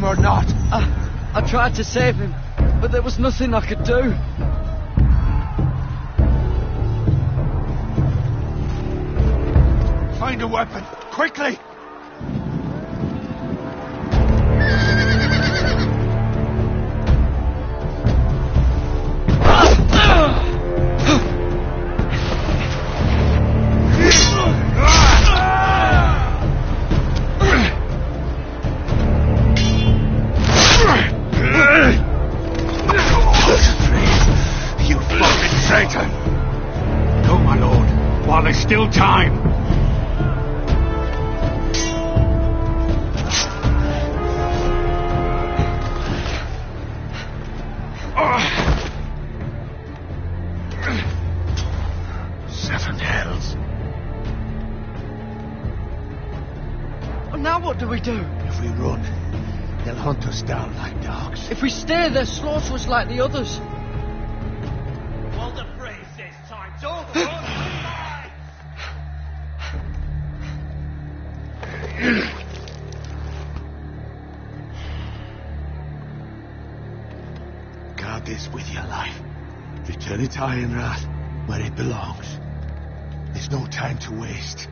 him or not? I tried to save him, but there was nothing I could do. Find a weapon, quickly! You fucking traitor! Go, my lord, while there's still time. Seven hells. Well, now what do we do? If we run, they'll hunt us down like dogs. If we stay, they'll slaughter us like the others. Walder Frey says time's over. Guard this with your life. Return it to Ironrath, where it belongs. There's no time to waste.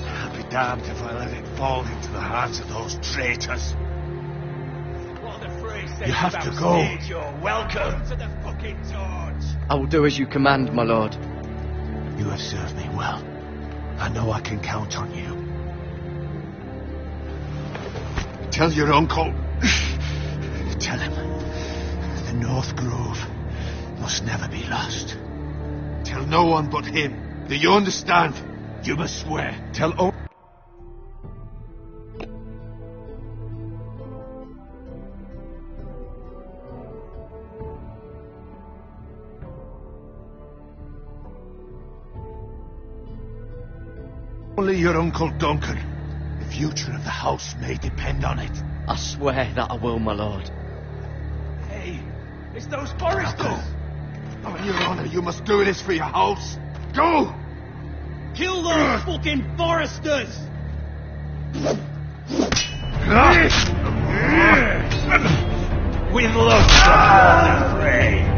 I'll be damned if I let it fall into the hands of those traitors. Walder Frey says You have to go. You're welcome to the fucking torch. I will do as you command, my lord. You have served me well. I know I can count on you. Tell your uncle. Tell him. The North Grove must never be lost. Tell no one but him. Do you understand? You must swear. Tell only your Uncle Duncan. The future of the house may depend on it. I swear that I will, my lord. Hey, it's those foresters. On your honor, you must do this for your house. Go! Kill those fucking foresters. With love from Walder Frey.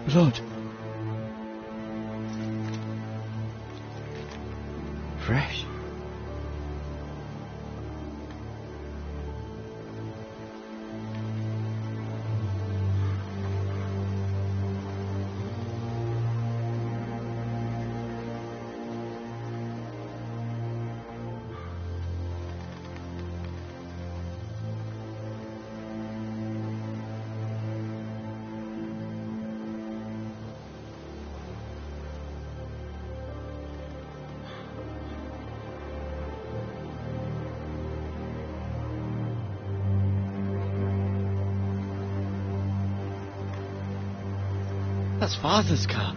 Blood. Fresh. That's Father's car.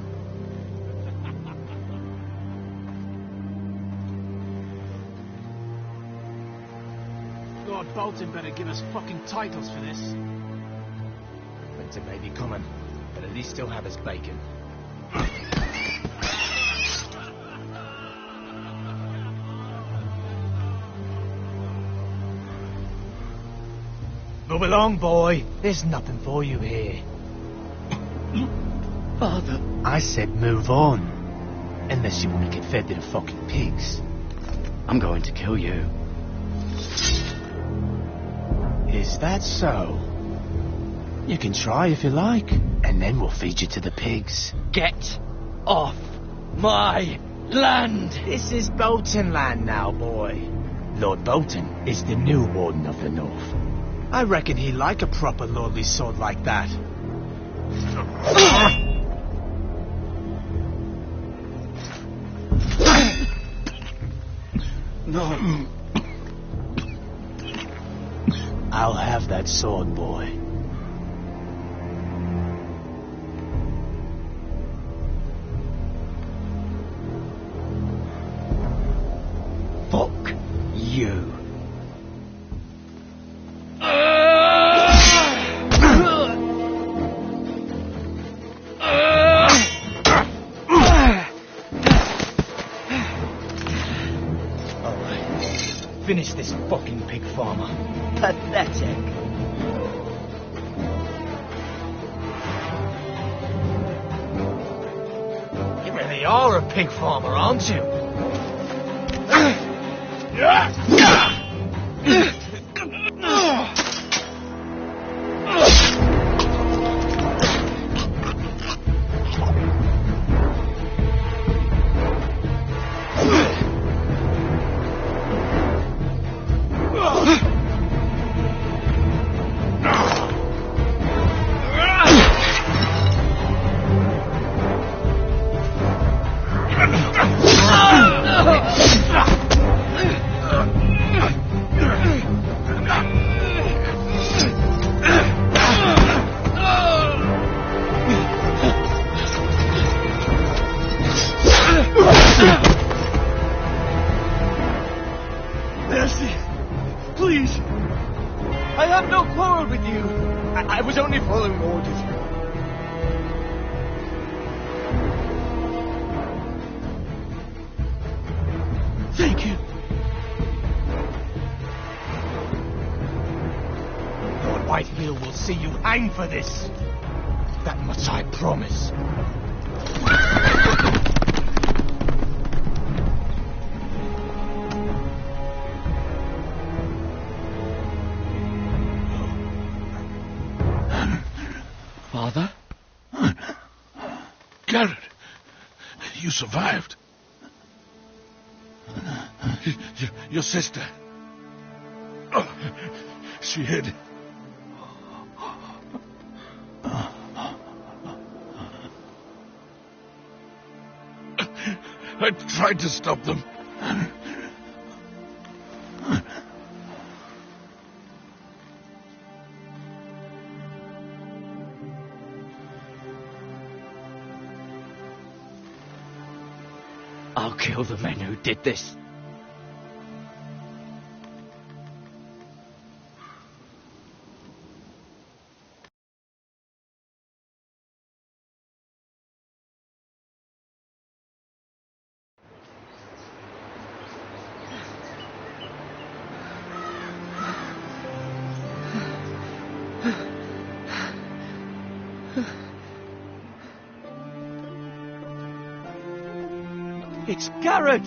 Lord Bolton better give us fucking titles for this. Winter may be coming, but at least still have his bacon. Move along, boy. There's nothing for you here. Father. I said move on. Unless you want to get fed to the fucking pigs. I'm going to kill you. Is that so? You can try if you like, and then we'll feed you to the pigs. Get off my land! This is Bolton land now, boy. Lord Bolton is the new Warden of the North. I reckon he like a proper lordly sword like that. No. I'll have that sword, boy. Fuck you. Finish this fucking pig farmer. Pathetic. You really are a pig farmer, aren't you? Please. I have no quarrel with you. I was only following orders. Thank you. Lord Whitehill will see you hang for this. That much I promise. Father? Garrett, you survived. Your sister. Oh, she hid. I tried to stop them. I'll kill the men who did this. It's Garrett!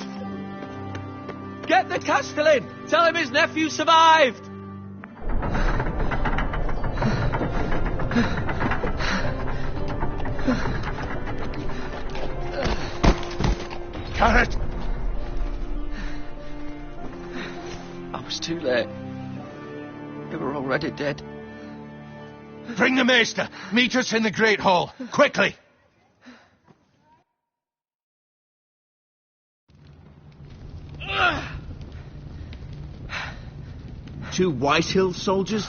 Get the Castellan! Tell him his nephew survived! Garrett! I was too late. They were already dead. Bring the Maester! Meet us in the Great Hall! Quickly! Two Whitehill soldiers?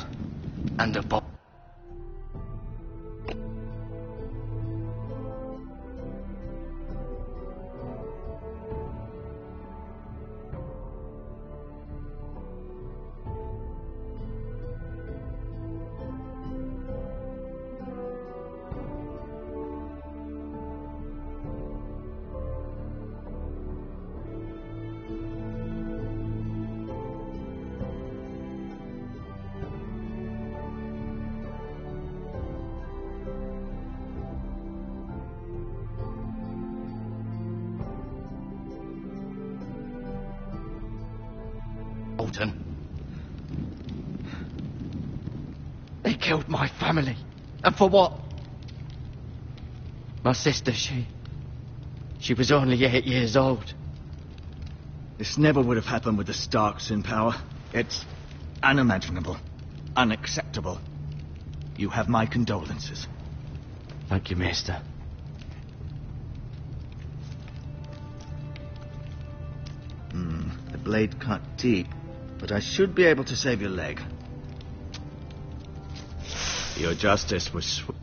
And a bomb. They killed my family. And for what? My sister, she was only 8 years old. This never would have happened with the Starks in power. It's unimaginable. Unacceptable. You have my condolences. Thank you, Maester. The blade cut deep, but I should be able to save your leg. Your justice was swift.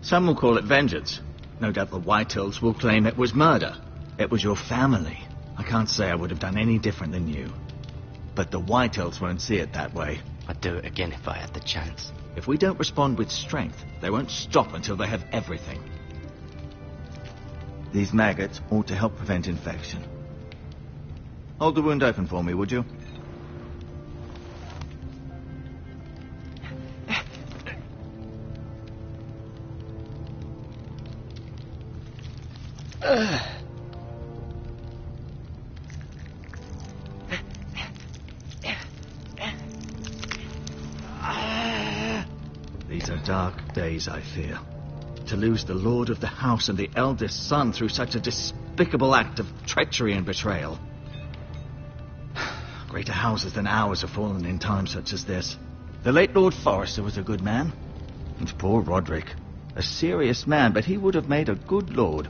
Some will call it vengeance. No doubt the Whitehills will claim it was murder. It was your family. I can't say I would have done any different than you. But the Whitehills won't see it that way. I'd do it again if I had the chance. If we don't respond with strength, they won't stop until they have everything. These maggots ought to help prevent infection. Hold the wound open for me, would you? These are dark days, I fear. To lose the lord of the house and the eldest son through such a despicable act of treachery and betrayal. Greater houses than ours have fallen in times such as this. The late Lord Forrester was a good man. And poor Roderick. A serious man, but he would have made a good lord.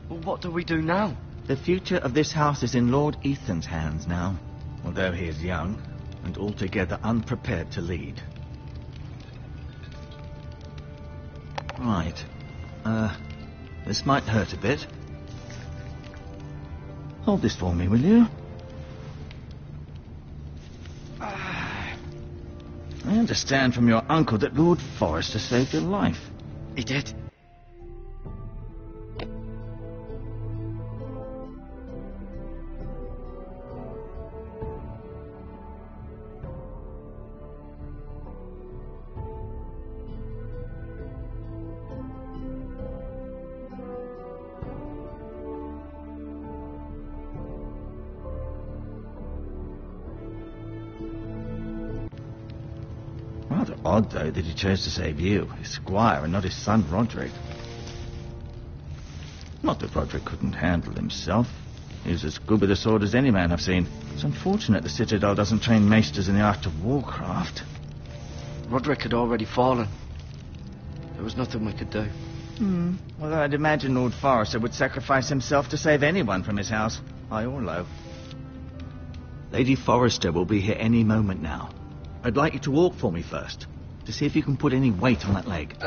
Well, what do we do now? The future of this house is in Lord Ethan's hands now, although he is young and altogether unprepared to lead. Right. This might hurt a bit. Hold this for me, will you? I understand from your uncle that Lord Forrester saved your life. He did. Rather odd, though, that he chose to save you, his squire, and not his son Roderick. Not that Roderick couldn't handle himself. He was as good with a sword as any man I've seen. It's unfortunate the Citadel doesn't train maesters in the art of warcraft. Roderick had already fallen. There was nothing we could do. Well, I'd imagine Lord Forrester would sacrifice himself to save anyone from his house, high or low. Lady Forrester will be here any moment now. I'd like you to walk for me first, to see if you can put any weight on that leg.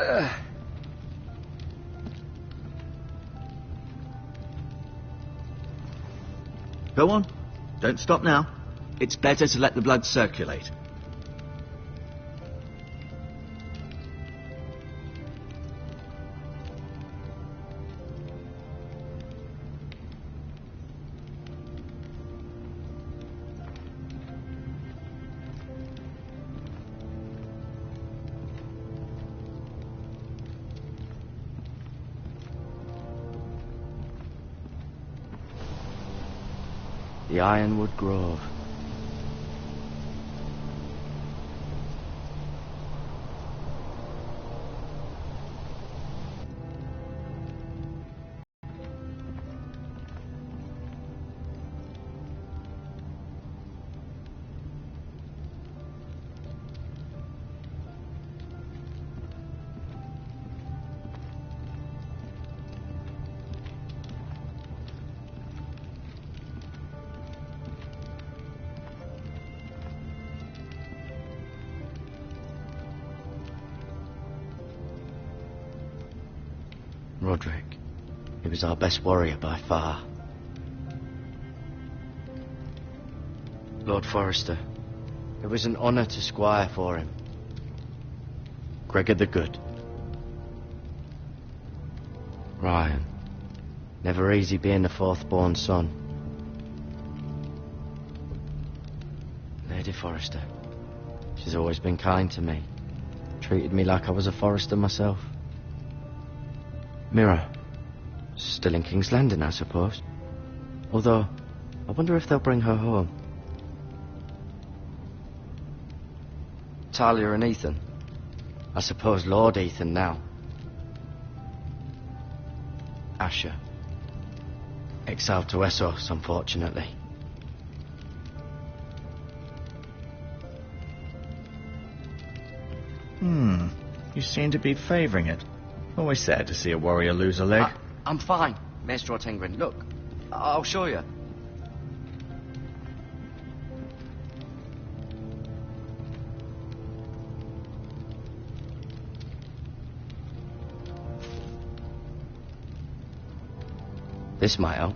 Go on. Don't stop now. It's better to let the blood circulate. The Ironwood Grove. Roderick. He was our best warrior by far. Lord Forrester. It was an honour to squire for him. Gregor the Good. Ryan. Never easy being the fourth-born son. Lady Forrester. She's always been kind to me. Treated me like I was a Forrester myself. Mira. Still in King's Landing, I suppose. Although, I wonder if they'll bring her home. Talia and Ethan. I suppose Lord Ethan now. Asher. Exiled to Essos, unfortunately. You seem to be favouring it. Always sad to see a warrior lose a leg. I'm fine, Maestro Tengrin. Look, I'll show you. This might help.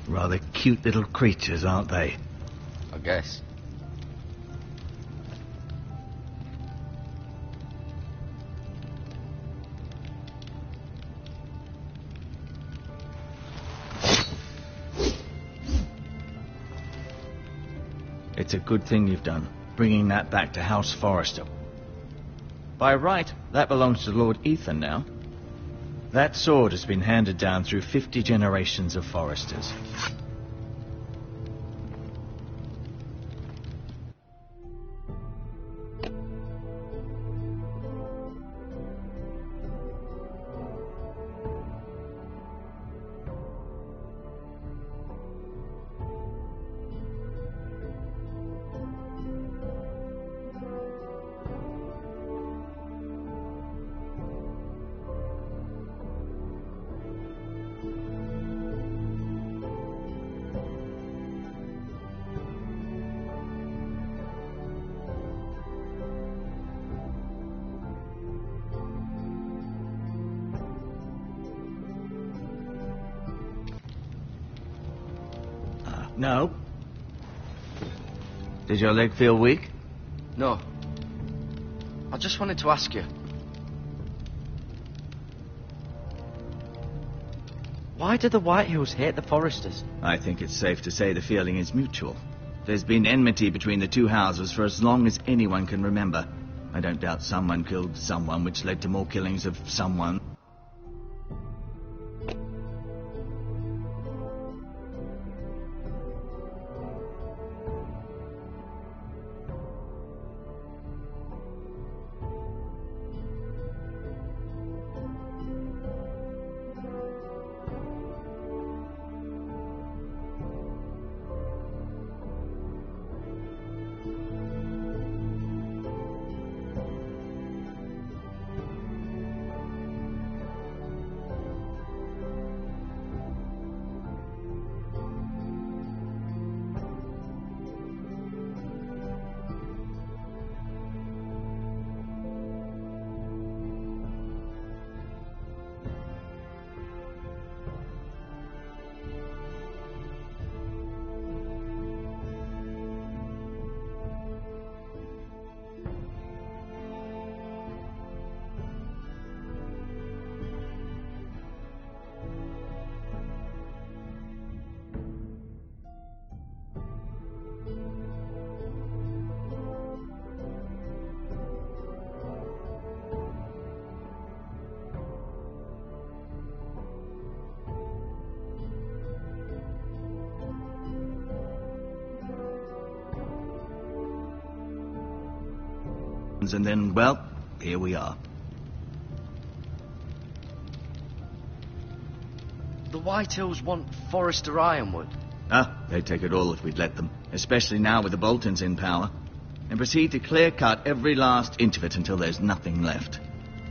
Rather cute little creatures, aren't they? I guess. It's a good thing you've done, bringing that back to House Forrester. By right, that belongs to Lord Ethan now. That sword has been handed down through 50 generations of Forresters. No. Did your leg feel weak? No. I just wanted to ask you. Why do the Whitehills hate the Forresters? I think it's safe to say the feeling is mutual. There's been enmity between the two houses for as long as anyone can remember. I don't doubt someone killed someone, which led to more killings of someone. and then, well, here we are. The Whitehills want Forrester Ironwood. They'd take it all if we'd let them, especially now with the Boltons in power, and proceed to clear-cut every last inch of it until there's nothing left,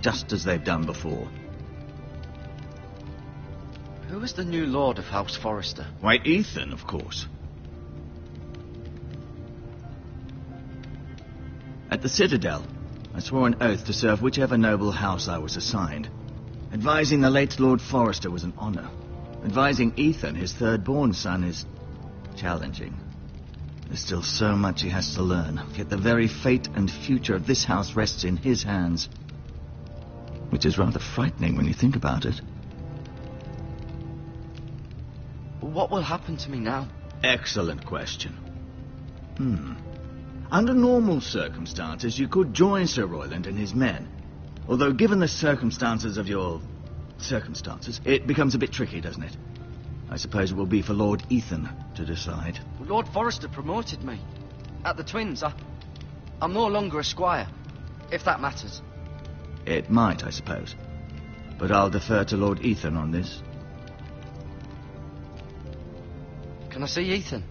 just as they've done before. Who is the new Lord of House Forrester? Why, Ethan, of course. At the Citadel, I swore an oath to serve whichever noble house I was assigned. Advising the late Lord Forrester was an honor. Advising Ethan, his third-born son, is challenging. There's still so much he has to learn, yet the very fate and future of this house rests in his hands. Which is rather frightening when you think about it. What will happen to me now? Excellent question. Under normal circumstances, you could join Sir Royland and his men. Although, given the circumstances of your circumstances, it becomes a bit tricky, doesn't it? I suppose it will be for Lord Ethan to decide. Lord Forrester promoted me. At the Twins, I'm no longer a squire, if that matters. It might, I suppose. But I'll defer to Lord Ethan on this. Can I see Ethan?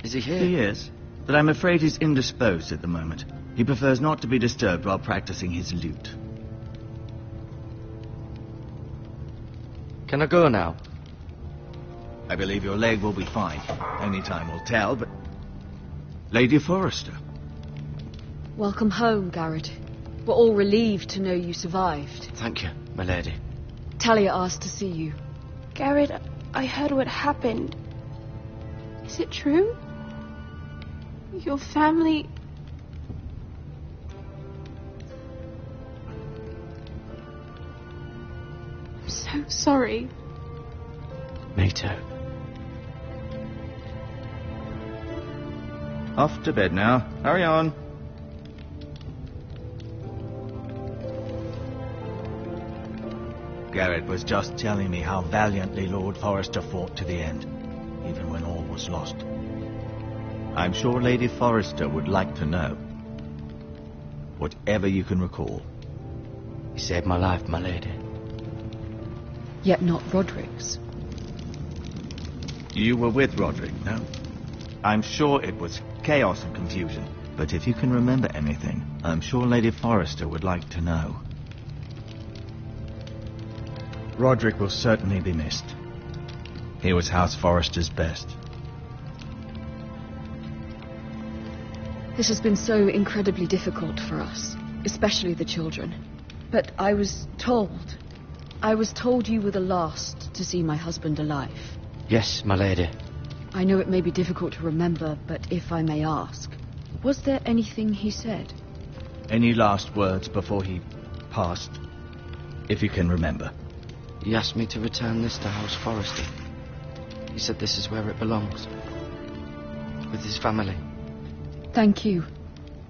Is he here? He is, but I'm afraid he's indisposed at the moment. He prefers not to be disturbed while practicing his lute. Can I go now? I believe your leg will be fine. Only time will tell, but... Lady Forrester. Welcome home, Garrett. We're all relieved to know you survived. Thank you, my lady. Talia asked to see you. Garrett, I heard what happened. Is it true? Your family... I'm so sorry. Me too. Off to bed now. Hurry on. Garrett was just telling me how valiantly Lord Forrester fought to the end, even when all was lost. I'm sure Lady Forrester would like to know. Whatever you can recall. He saved my life, my lady. Yet not Roderick's. You were with Roderick, no? I'm sure it was chaos and confusion, but if you can remember anything, I'm sure Lady Forrester would like to know. Roderick will certainly be missed. He was House Forrester's best. This has been so incredibly difficult for us, especially the children. But I was told you were the last to see my husband alive. Yes, my lady. I know it may be difficult to remember, but if I may ask, was there anything he said? Any last words before he passed, if you can remember? He asked me to return this to House Forrester. He said this is where it belongs. With his family. Thank you,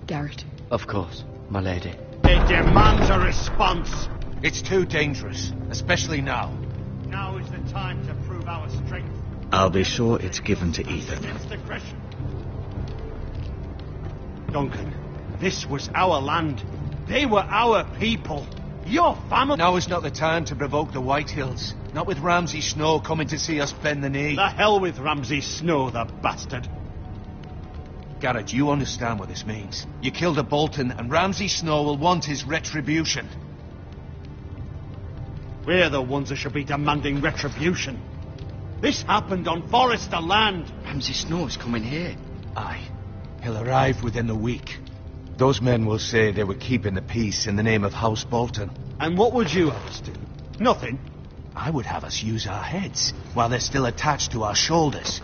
Garrett. Of course, my lady. It demands a response. It's too dangerous, especially now. Now is the time to prove our strength. I'll be sure it's given to Ethan. Against aggression. Duncan, this was our land. They were our people. Your family... Now is not the time to provoke the Whitehills. Not with Ramsay Snow coming to see us bend the knee. The hell with Ramsay Snow, the bastard. Garrett, you understand what this means. You killed a Bolton, and Ramsay Snow will want his retribution. We're the ones that should be demanding retribution. This happened on Forrester land. Ramsay Snow is coming here. Aye. He'll arrive within the week. Those men will say they were keeping the peace in the name of House Bolton. And what would you have us do? Nothing. I would have us use our heads, while they're still attached to our shoulders.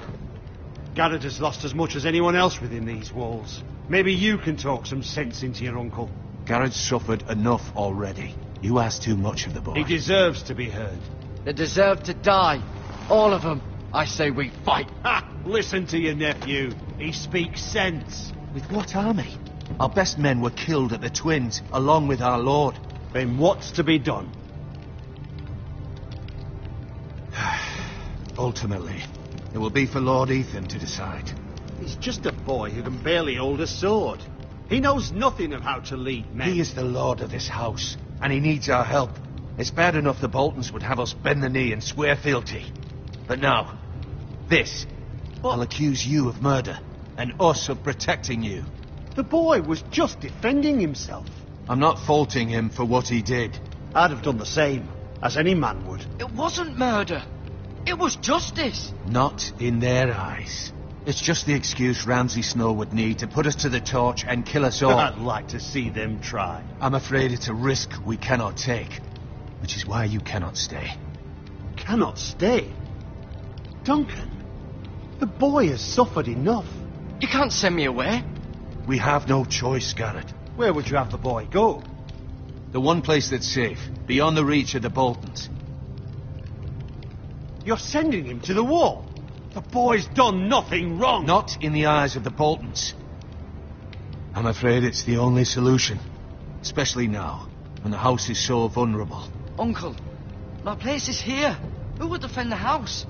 Garrett has lost as much as anyone else within these walls. Maybe you can talk some sense into your uncle. Garrett's suffered enough already. You ask too much of the boy. He deserves to be heard. They deserve to die. All of them. I say we fight. Ha! Listen to your nephew. He speaks sense. With what army? Our best men were killed at the Twins, along with our lord. Then what's to be done? Ultimately, it will be for Lord Ethan to decide. He's just a boy who can barely hold a sword. He knows nothing of how to lead men. He is the lord of this house, and he needs our help. It's bad enough the Boltons would have us bend the knee and swear fealty. But now, this. I'll accuse you of murder, and us of protecting you. The boy was just defending himself. I'm not faulting him for what he did. I'd have done the same, as any man would. It wasn't murder. It was justice. Not in their eyes. It's just the excuse Ramsay Snow would need to put us to the torch and kill us all. I'd like to see them try. I'm afraid it's a risk we cannot take, which is why you cannot stay. Cannot stay? Duncan, the boy has suffered enough. You can't send me away. We have no choice, Garrett. Where would you have the boy go? The one place that's safe, beyond the reach of the Boltons. You're sending him to the wall. The boy's done nothing wrong. Not in the eyes of the Boltons. I'm afraid it's the only solution. Especially now, when the house is so vulnerable. Uncle, my place is here. Who will defend the house?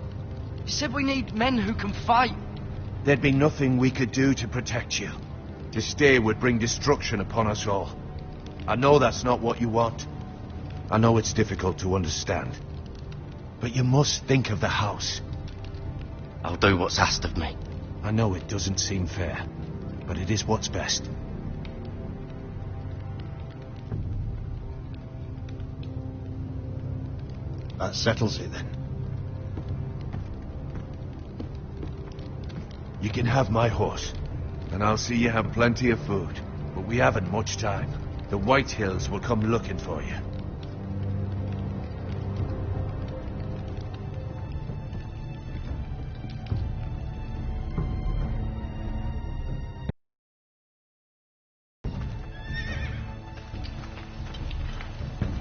You said we need men who can fight. There'd be nothing we could do to protect you. To stay would bring destruction upon us all. I know that's not what you want. I know it's difficult to understand. But you must think of the house. I'll do what's asked of me. I know it doesn't seem fair, but it is what's best. That settles it, then. You can have my horse, and I'll see you have plenty of food. But we haven't much time. The White Hills will come looking for you.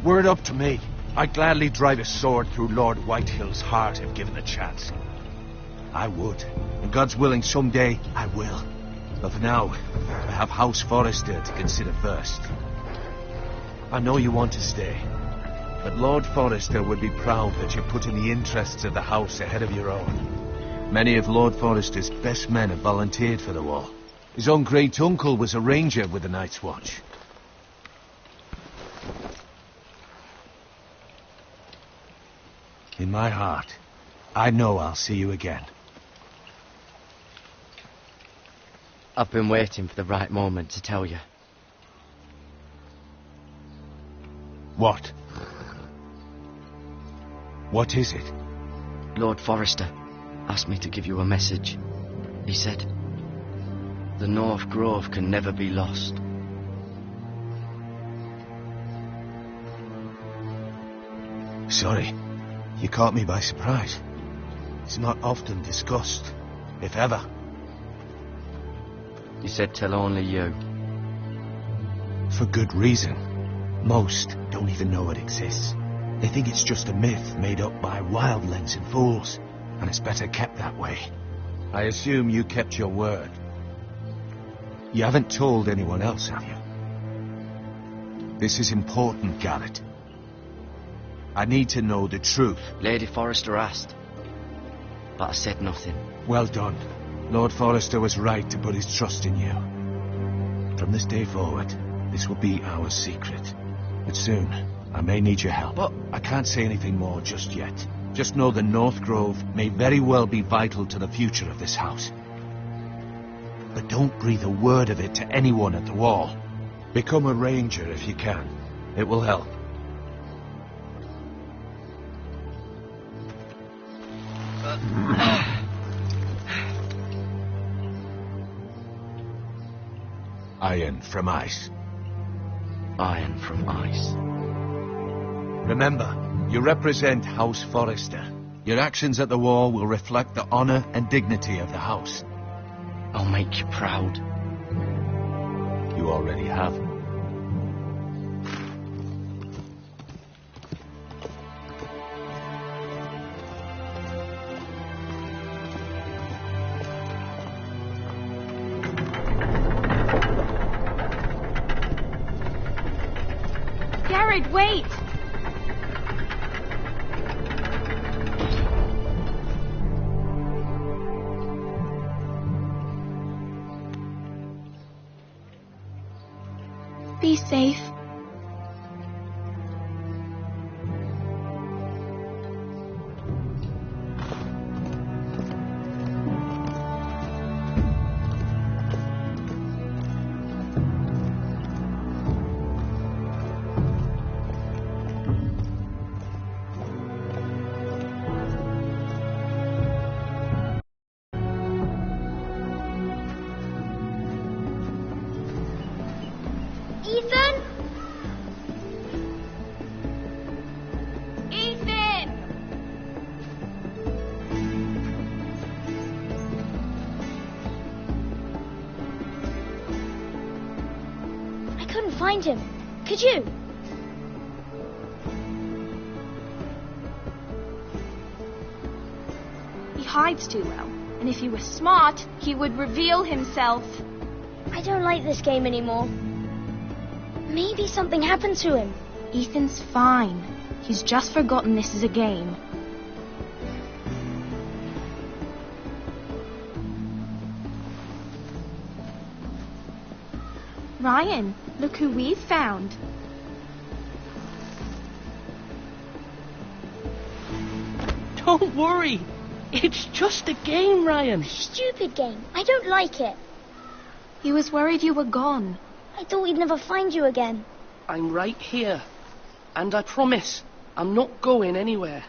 Were it up to me, I'd gladly drive a sword through Lord Whitehill's heart if given the chance. I would. And God's willing, someday I will. But for now, I have House Forrester to consider first. I know you want to stay, but Lord Forrester would be proud that you're putting the interests of the house ahead of your own. Many of Lord Forrester's best men have volunteered for the war. His own great-uncle was a ranger with the Night's Watch. In my heart, I know I'll see you again. I've been waiting for the right moment to tell you. What? What is it? Lord Forrester asked me to give you a message. He said, the North Grove can never be lost. Sorry, you caught me by surprise. It's not often discussed, if ever. He said tell only you. For good reason. Most don't even know it exists. They think it's just a myth made up by wildlings and fools, and it's better kept that way. I assume you kept your word. You haven't told anyone else, have you? This is important, Garrett. I need to know the truth. Lady Forrester asked, but I said nothing. Well done. Lord Forrester was right to put his trust in you. From this day forward, this will be our secret. But soon, I may need your help. But I can't say anything more just yet. Just know the North Grove may very well be vital to the future of this house. But don't breathe a word of it to anyone at the wall. Become a ranger if you can. It will help. Iron from ice. Iron from ice. Remember, you represent House Forrester. Your actions at the war will reflect the honor and dignity of the house. I'll make you proud. You already have. Garrett, wait! Be safe. Ethan? Ethan! I couldn't find him. Could you? He hides too well, and if he were smart, he would reveal himself. I don't like this game anymore. Maybe something happened to him. Ethan's fine. He's just forgotten this is a game. Ryan, look who we've found. Don't worry. It's just a game, Ryan. Stupid game. I don't like it. He was worried you were gone. I thought we'd never find you again. I'm right here. And I promise, I'm not going anywhere.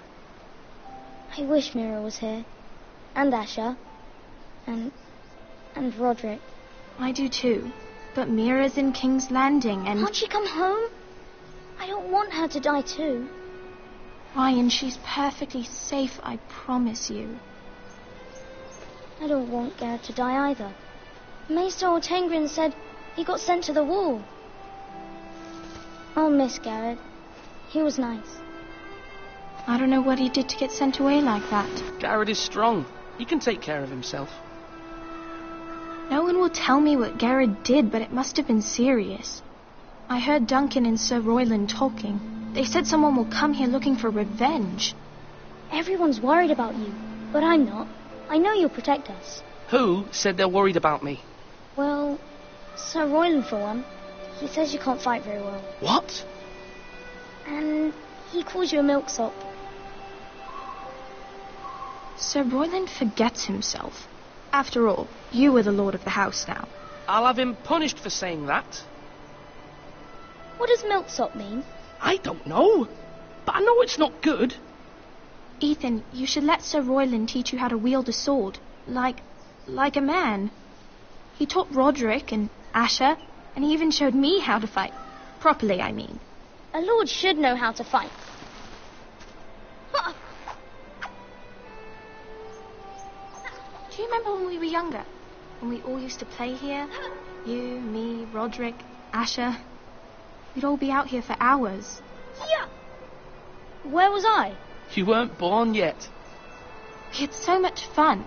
I wish Mira was here. And Asher. And Roderick. I do too. But Mira's in King's Landing and... Can't she come home? I don't want her to die too. Ryan, she's perfectly safe, I promise you. I don't want Garrett to die either. Maester Ortengrin said he got sent to the wall. I'll miss Garrett. He was nice. I don't know what he did to get sent away like that. Garrett is strong. He can take care of himself. No one will tell me what Garrett did, but it must have been serious. I heard Duncan and Sir Royland talking. They said someone will come here looking for revenge. Everyone's worried about you, but I'm not. I know you'll protect us. Who said they're worried about me? Well, Sir Royland for one. He says you can't fight very well. What? And he calls you a milksop. Sir Royland forgets himself. After all, you are the lord of the house now. I'll have him punished for saying that. What does milksop mean? I don't know, but I know it's not good. Ethan, you should let Sir Royland teach you how to wield a sword, like a man. He taught Roderick and Asher, and he even showed me how to fight. Properly, I mean. A lord should know how to fight. Do you remember when we were younger? When we all used to play here? You, me, Roderick, Asher. We'd all be out here for hours. Yeah. Where was I? You weren't born yet. We had so much fun.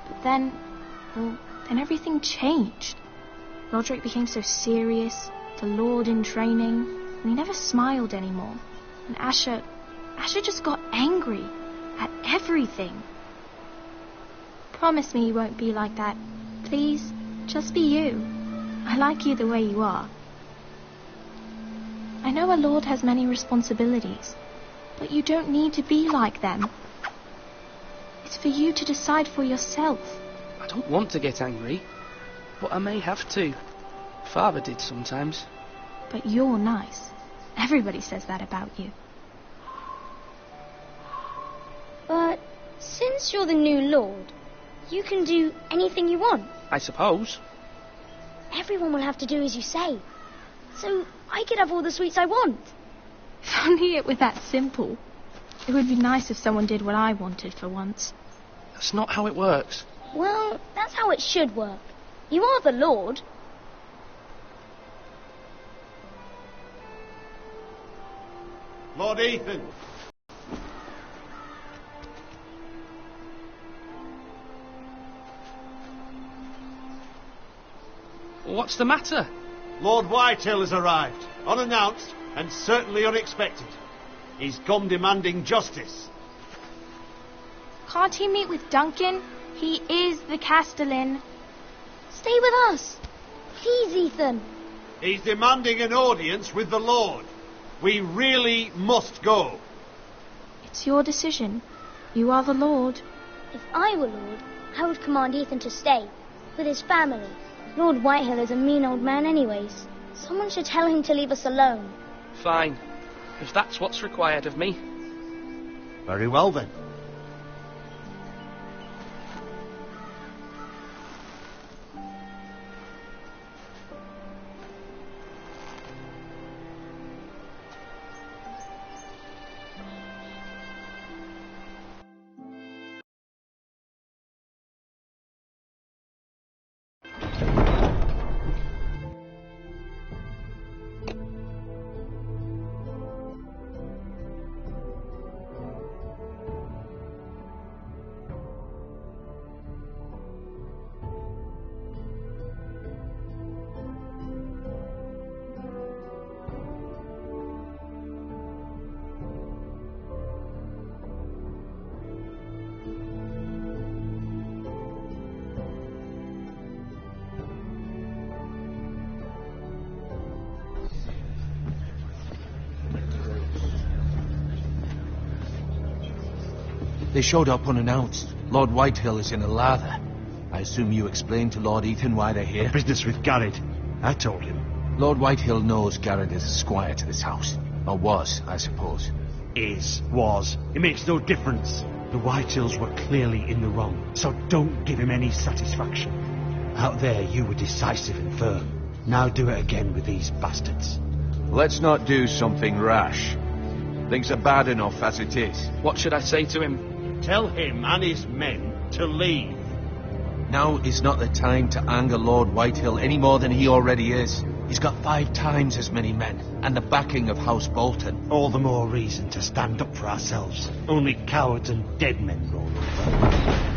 But then everything changed. Roderick became so serious, the Lord in training, and he never smiled anymore. And Asher just got angry at everything. Promise me you won't be like that. Please, just be you. I like you the way you are. I know a lord has many responsibilities, but you don't need to be like them. It's for you to decide for yourself. I don't want to get angry, but I may have to. Father did sometimes. But you're nice. Everybody says that about you. But since you're the new lord, you can do anything you want. I suppose. Everyone will have to do as you say. So I could have all the sweets I want. If only it were that simple. It would be nice if someone did what I wanted for once. That's not how it works. Well, that's how it should work. You are the lord. Lord Ethan. What's the matter? Lord Whitetail has arrived, unannounced and certainly unexpected. He's come demanding justice. Can't he meet with Duncan? He is the Castellan. Stay with us. Please, Ethan. He's demanding an audience with the Lord. We really must go. It's your decision. You are the Lord. If I were Lord, I would command Ethan to stay, with his family. Lord Whitehill is a mean old man anyways. Someone should tell him to leave us alone. Fine. If that's what's required of me. Very well then. They showed up unannounced. Lord Whitehill is in a lather. I assume you explained to Lord Ethan why they're here? Business with Garrett. I told him. Lord Whitehill knows Garrett is a squire to this house. Or was, I suppose. Was. It makes no difference. The Whitehills were clearly in the wrong, so don't give him any satisfaction. Out there you were decisive and firm. Now do it again with these bastards. Let's not do something rash. Things are bad enough as it is. What should I say to him? Tell him and his men to leave. Now is not the time to anger Lord Whitehill any more than he already is. He's got 5 times as many men, and the backing of House Bolton. All the more reason to stand up for ourselves. Only cowards and dead men roll over.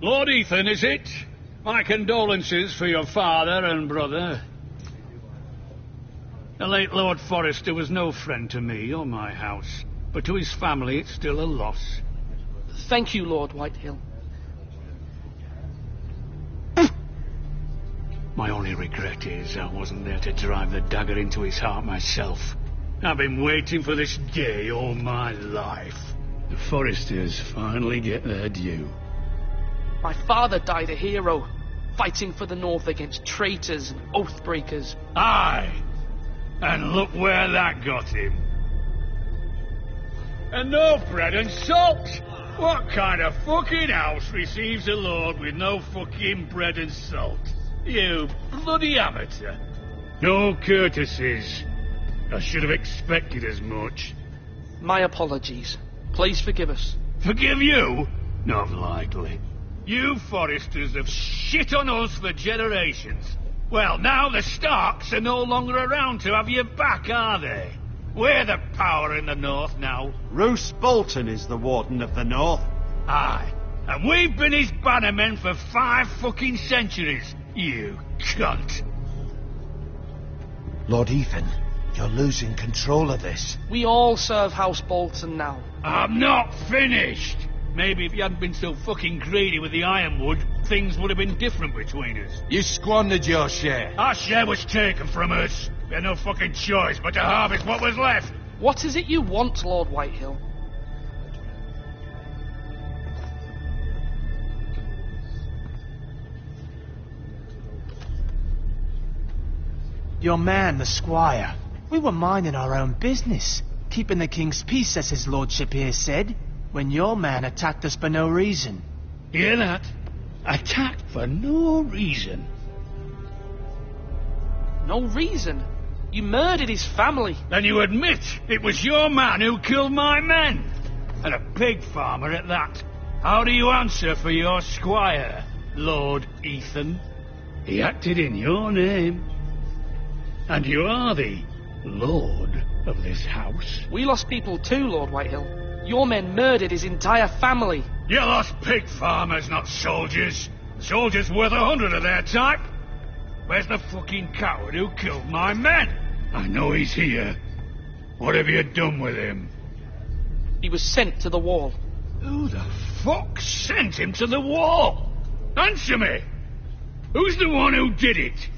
Lord Ethan, is it? My condolences for your father and brother. The late Lord Forrester was no friend to me or my house, but to his family it's still a loss. Thank you, Lord Whitehill. My only regret is I wasn't there to drive the dagger into his heart myself. I've been waiting for this day all my life. The Forresters finally get their due. My father died a hero, fighting for the North against traitors and oath-breakers. Aye, and look where that got him. And no bread and salt! What kind of fucking house receives a lord with no fucking bread and salt? You bloody amateur. No courtesies. I should have expected as much. My apologies. Please forgive us. Forgive you? Not likely. You Forresters have shit on us for generations. Well, now the Starks are no longer around to have your back, are they? We're the power in the North now. Roose Bolton is the Warden of the North. Aye, and we've been his bannermen for 5 fucking centuries, you cunt. Lord Ethan, you're losing control of this. We all serve House Bolton now. I'm not finished. Maybe if you hadn't been so fucking greedy with the ironwood, things would have been different between us. You squandered your share. Our share was taken from us. We had no fucking choice but to harvest what was left. What is it you want, Lord Whitehill? Your man, the squire. We were minding our own business, keeping the king's peace, as his lordship here said, when your man attacked us for no reason. Hear that? Attacked for no reason. No reason? You murdered his family. Then you admit it was your man who killed my men. And a pig farmer at that. How do you answer for your squire, Lord Ethan? He acted in your name. And you are the lord of this house. We lost people too, Lord Whitehill. Your men murdered his entire family. You lost pig farmers, not soldiers. Soldiers worth 100 of their type. Where's the fucking coward who killed my men? I know he's here. What have you done with him? He was sent to the wall. Who the fuck sent him to the wall? Answer me! Who's the one who did it?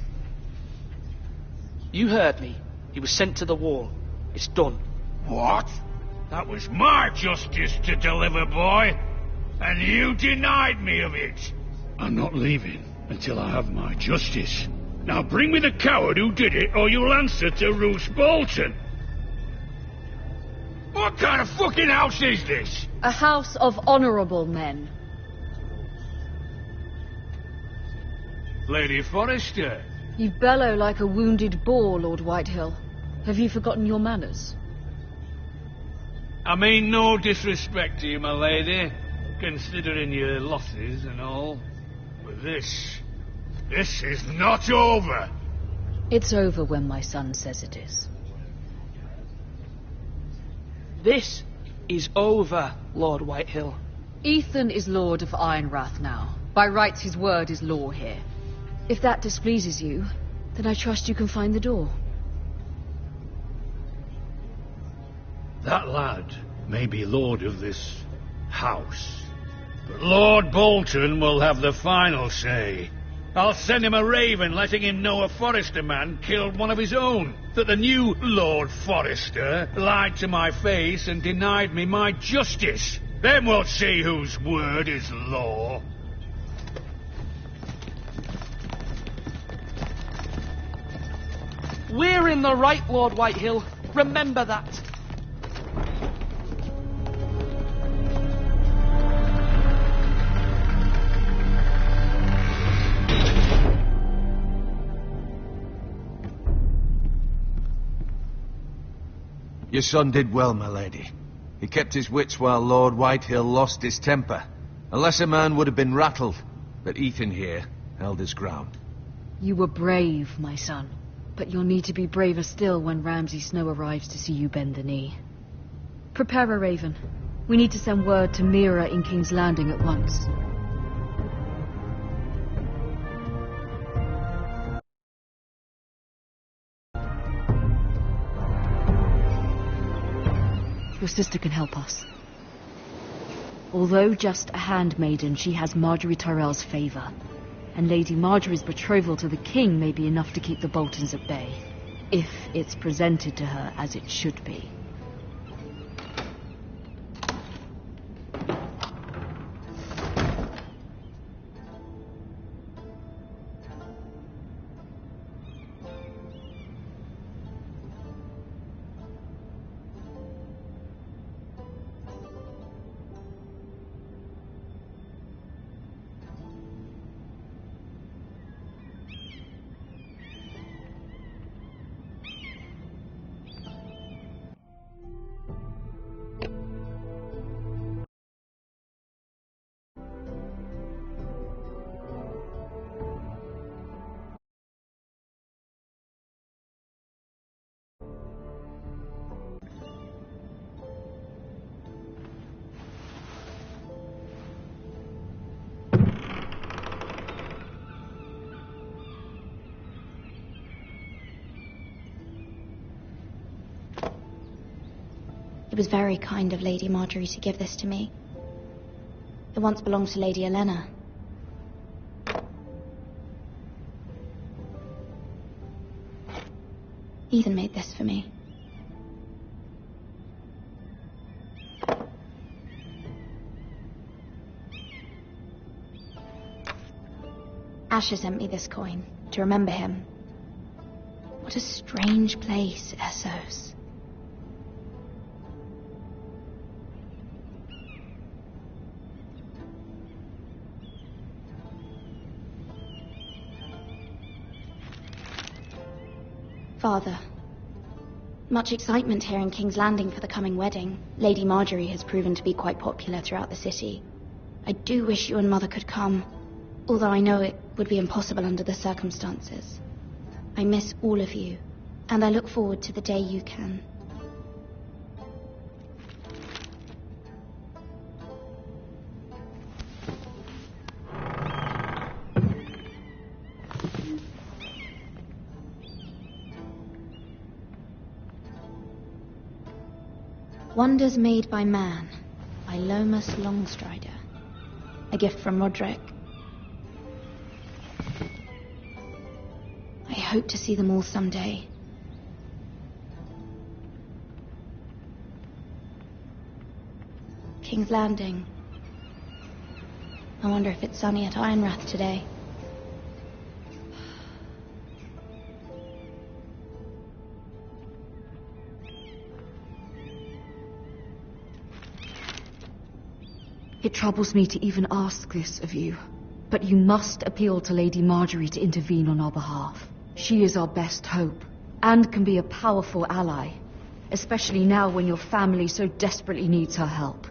You heard me. He was sent to the wall. It's done. What? That was my justice to deliver, boy. And you denied me of it. I'm not leaving until I have my justice. Now bring me the coward who did it, or you'll answer to Roose Bolton. What kind of fucking house is this? A house of honourable men. Lady Forrester. You bellow like a wounded boar, Lord Whitehill. Have you forgotten your manners? I mean no disrespect to you, my lady, considering your losses and all. But this is not over. It's over when my son says it is. This is over, Lord Whitehill. Ethan is Lord of Ironrath now. By rights, his word is law here. If that displeases you, then I trust you can find the door. That lad may be lord of this house, but Lord Bolton will have the final say. I'll send him a raven letting him know a Forrester man killed one of his own, that the new Lord Forrester lied to my face and denied me my justice. Then we'll see whose word is law. We're in the right, Lord Whitehill. Remember that. Your son did well, my lady. He kept his wits while Lord Whitehill lost his temper. A lesser man would have been rattled, but Ethan here held his ground. You were brave, my son. But you'll need to be braver still when Ramsay Snow arrives to see you bend the knee. Prepare a raven. We need to send word to Mira in King's Landing at once. Your sister can help us. Although just a handmaiden, she has Marjorie Tyrell's favour. And Lady Marjorie's betrothal to the king may be enough to keep the Boltons at bay, if it's presented to her as it should be. It was very kind of Lady Marjorie to give this to me. It once belonged to Lady Elena. Ethan made this for me. Asher sent me this coin to remember him. What a strange place, Essos. Father, much excitement here in King's Landing for the coming wedding. Lady Marjorie has proven to be quite popular throughout the city. I do wish you and Mother could come, although I know it would be impossible under the circumstances. I miss all of you, and I look forward to the day you can. Wonders Made by Man by Lomas Longstrider. A gift from Roderick. I hope to see them all someday. King's Landing. I wonder if it's sunny at Ironrath today. It troubles me to even ask this of you, but you must appeal to Lady Marjorie to intervene on our behalf. She is our best hope, and can be a powerful ally, especially now when your family so desperately needs her help.